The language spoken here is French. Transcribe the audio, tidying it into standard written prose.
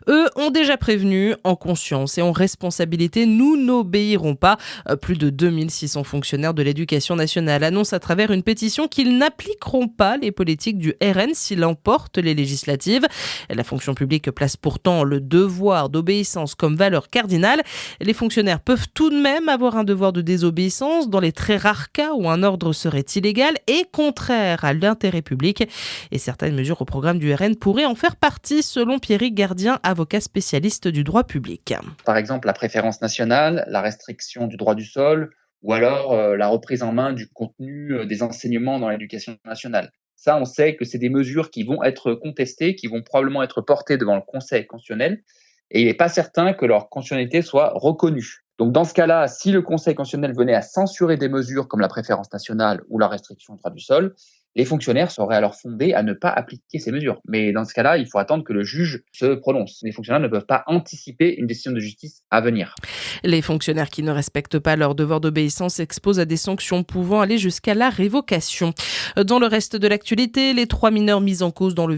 Eux ont déjà prévenu, en conscience et en responsabilité, nous n'obéirons pas. Plus de 2600 fonctionnaires de l'éducation nationale annoncent à travers une pétition qu'ils n'appliqueront pas les politiques du RN s'il emporte les législatives. La fonction publique place pourtant le devoir d'obéissance comme valeur cardinale. Les fonctionnaires peuvent tout de même avoir un devoir de désobéissance dans les très rares cas où un ordre serait illégal et contraire à l'intérêt public. Et certaines mesures au programme du RN pourraient en faire partie, selon Pierrick Gardien, avocat spécialiste du droit public. Par exemple, la préférence nationale, la restriction du droit du sol, ou alors la reprise en main du contenu des enseignements dans l'éducation nationale. Ça, on sait que c'est des mesures qui vont être contestées, qui vont probablement être portées devant le Conseil constitutionnel, et il n'est pas certain que leur constitutionnalité soit reconnue. Donc dans ce cas-là, si le Conseil constitutionnel venait à censurer des mesures comme la préférence nationale ou la restriction du droit du sol, les fonctionnaires seraient alors fondés à ne pas appliquer ces mesures. Mais dans ce cas-là, il faut attendre que le juge se prononce. Les fonctionnaires ne peuvent pas anticiper une décision de justice à venir. Les fonctionnaires qui ne respectent pas leur devoir d'obéissance s'exposent à des sanctions pouvant aller jusqu'à la révocation. Dans le reste de l'actualité, les 3 mineurs mis en cause dans le